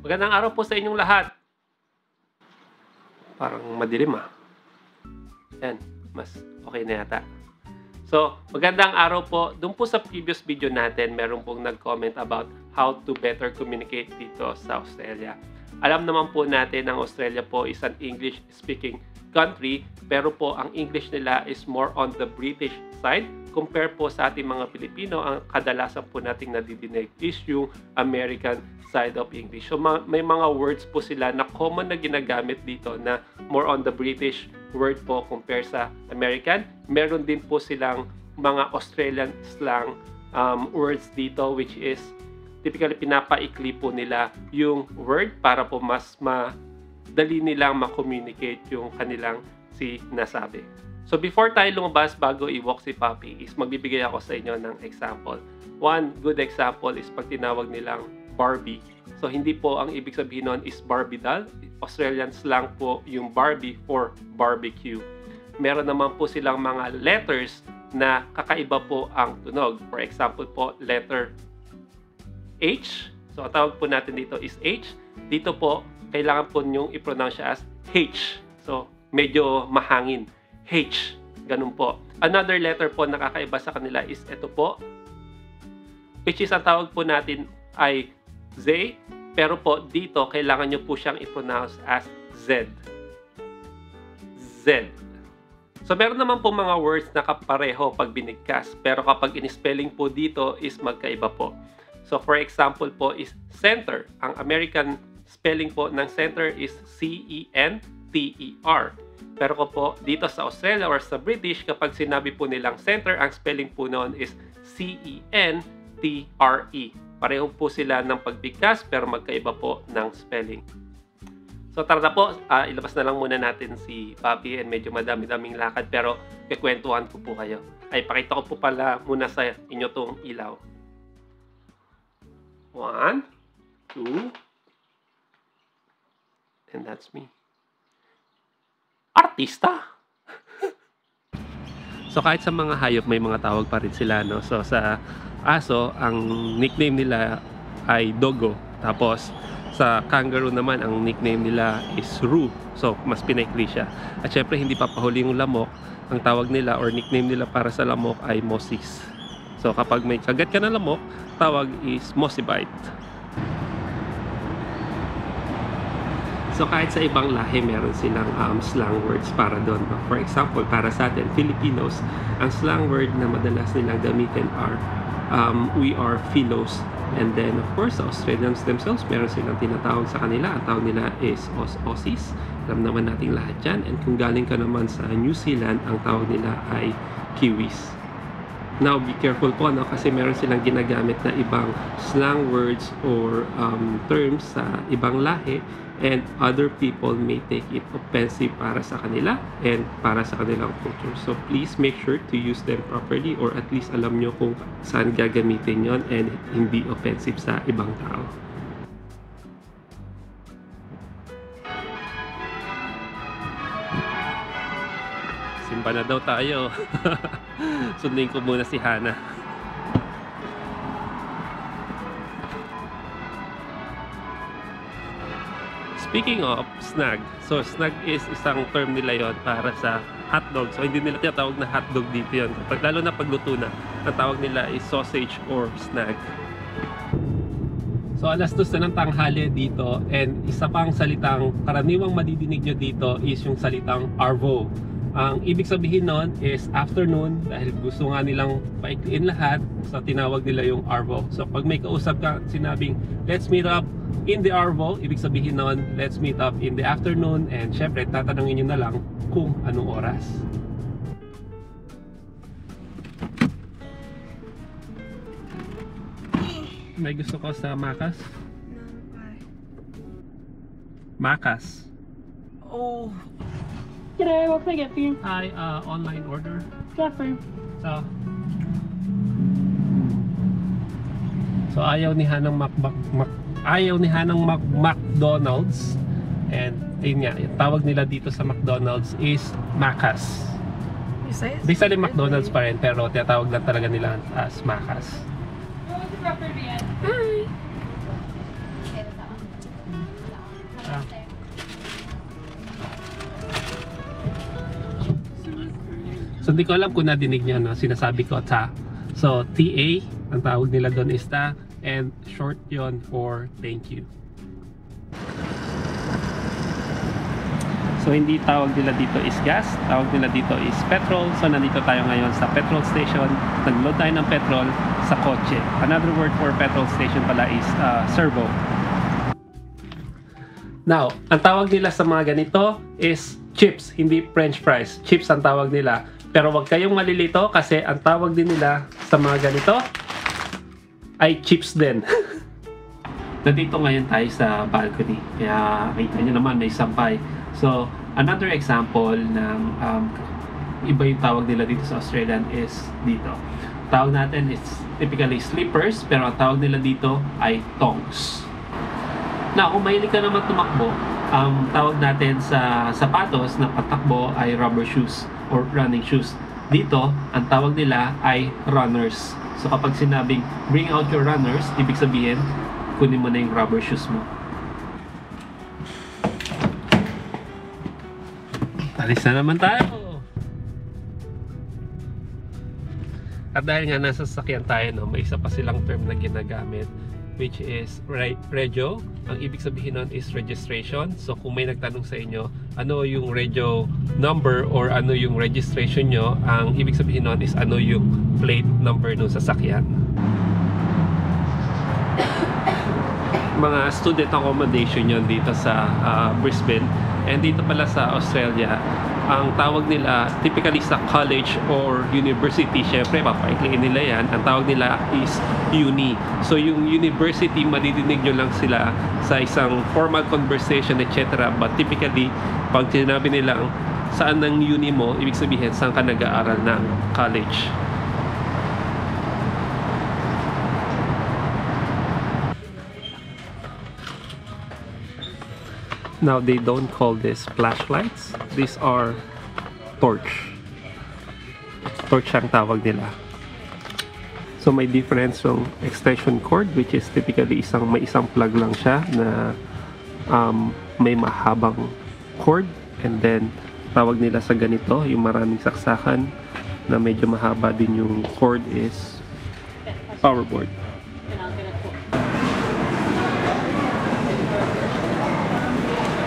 Magandang araw po sa inyong lahat. Parang madilim Yan, mas okay na yata. So, magandang araw po. Doon po sa previous video natin, meron pong nag-comment about how to better communicate dito sa Australia. Alam naman po natin ang Australia po is an English-speaking country, pero po ang English nila is more on the British side. Compare po sa ating mga Pilipino, ang kadalasan po nating nadidinig is yung American side of English. So may mga words po sila na common na ginagamit dito na more on the British word po compare sa American. Meron din po silang mga Australian slang words dito which is typically pinapaikli po nila yung word para po mas madali nilang ma-communicate yung kanilang sinasabi. So before tayo lumabas bago i-walk si Papi is magbibigay ako sa inyo ng example. One good example is pag tinawag nilang Barbie. So hindi po ang ibig sabihin nun is Barbie doll. Australian slang po yung Barbie for barbecue. Meron naman po silang mga letters na kakaiba po ang tunog. For example po, letter H. So ang tawag po natin dito is H. Dito po, kailangan po nyong i-pronounce siya as H. So medyo mahangin. H. Ganun po. Another letter po na kakaiba sa kanila is ito po. Which is ang tawag po natin ay Z. Pero po dito, kailangan nyo po siyang i-pronounce as Z. Z. So meron naman po mga words na kapareho pag binigkas. Pero kapag in-spelling po dito is magkaiba po. So for example po is center. Ang American spelling po ng center is C-E-N-T-E-R. Pero po dito sa Australia or sa British, kapag sinabi po nilang center, ang spelling po noon is C-E-N-T-R-E. Pareho po sila ng pagbigkas pero magkaiba po ng spelling. So tara na po, ilabas na lang muna natin si Papi and medyo madami-daming lakad pero kikwentuhan ko po kayo. Ay, pakita ko po pala muna sa inyo tong ilaw. 1, 2, and that's me. Artista! So kahit sa mga hayop may mga tawag pa rin sila, no? So sa aso, ang nickname nila ay Dogo. Tapos sa kangaroo naman, ang nickname nila is Roo. So mas pinaikli siya. At syempre hindi papahuli yung lamok. Ang tawag nila or nickname nila para sa lamok ay Mossis. So kapag may kagat ka na lamok, tawag is Mossibite. So kahit sa ibang lahi, meron silang slang words para doon. For example, para sa atin, Filipinos, ang slang word na madalas nilang gamitin are we are philos. And then, of course, the Australians themselves, meron silang tinatawag sa kanila. Ang tawag nila is Aussies. Alam naman natin lahat yan. And kung galing ka naman sa New Zealand, ang tawag nila ay Kiwis. Now, be careful po, no? Kasi meron silang ginagamit na ibang slang words or terms sa ibang lahi and other people may take it offensive para sa kanila and para sa kanilang culture. So, please make sure to use them properly or at least alam nyo kung saan gagamitin yon and hindi offensive sa ibang tao. Simba na daw tayo. Sundin ko muna si Hana. Speaking of snag, so snag is isang term nila yon para sa hotdog. So hindi nila tinatawag na hotdog dito yon. Lalo na pagluto na, ang tawag nila is sausage or snag. So alas 2 na ng tanghali dito and isa pang salitang karaniwang madidinig nyo dito is yung salitang arvo. Ang ibig sabihin nun is afternoon dahil gusto nga nilang paikliin lahat, so tinawag nila yung arvo. So pag may kausap ka sinabing let's meet up in the arvo, ibig sabihin nun let's meet up in the afternoon and syempre tatanungin nyo na lang kung anong oras. May gusto ko sa Macas? Macas. Oh. G'day, what can I get for you? Hi, online order. Jeffrey. So ayaw ni Hanang McDonald's and ayun nga, yung tawag nila dito sa McDonald's is Macas. Di sa McDonald's pa rin pero tinatawag lang talaga nila as Macas. What was the rubber band? Hi! So hindi ko alam kung nadinig niyo no, sinasabi ko ta. So TA, ang tawag nila doon is ta, and short yon for thank you. So hindi tawag nila dito is gas, tawag nila dito is petrol. So nandito tayo ngayon sa petrol station. Nag-load tayo ng petrol sa kotse. Another word for petrol station pala is servo. Now, ang tawag nila sa mga ganito is chips, hindi french fries. Chips ang tawag nila. Pero wag kayong malilito kasi ang tawag din nila sa mga ganito ay chips din. Nandito ngayon tayo sa balcony. Kaya kita nyo naman may sampay. So, another example ng iba yung tawag nila dito sa Australian is dito. Tawag natin is typically slippers, pero ang tawag nila dito ay tongs. Now, kung mahilig ka naman tumakbo, ang tawag natin sa sapatos na patakbo ay rubber shoes or running shoes. Dito, ang tawag nila ay runners. So, kapag sinabing bring out your runners, ibig sabihin, kunin mo na yung rubber shoes mo. Alis na naman tayo. At dahil nga nasa sasakyan tayo, no, may isa pa silang term na ginagamit which is regio. Ang ibig sabihin nun is registration. So kung may nagtanong sa inyo, ano yung regio number or ano yung registration nyo, ang ibig sabihin nun is ano yung plate number ng sasakyan. Mga student accommodation yun dito sa Brisbane. And dito pala sa Australia, ang tawag nila typically sa college or university, syempre papaikliin nila yan, ang tawag nila is uni. So yung university, madidinig nyo lang sila sa isang formal conversation etc. But typically, pag sinabi nilang saan ng uni mo, ibig sabihin saan ka nag-aaral ng college. Now, they don't call this flashlights. These are torch. Torch ang tawag nila. So, may difference yung extension cord, which is typically may isang plug lang siya na may mahabang cord. And then, tawag nila sa ganito, yung maraming saksakan na medyo mahaba din yung cord is power board.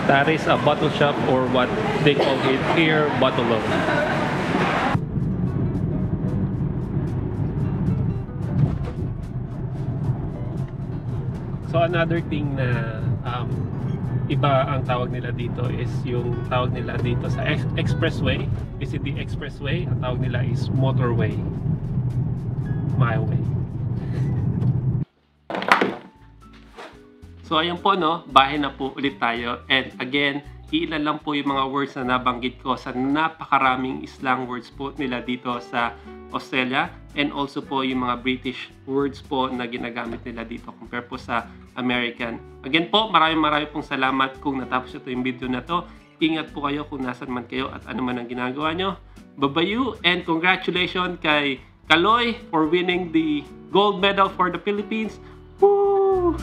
That is a bottle shop or what they call it here, bottle load. So another thing na iba ang tawag nila dito is yung tawag nila dito sa expressway. Is it the expressway? Ang tawag nila is motorway. My way. So ayun po no, bahay na po ulit tayo. And again, ilan lang po yung mga words na nabanggit ko sa napakaraming slang words po nila dito sa Australia. And also po yung mga British words po na ginagamit nila dito compare po sa American. Again po, maraming pong salamat kung natapos ito yung video na to. Ingat po kayo kung nasan man kayo at ano man ang ginagawa nyo. Babayu and congratulations kay Kaloy for winning the gold medal for the Philippines. Woo!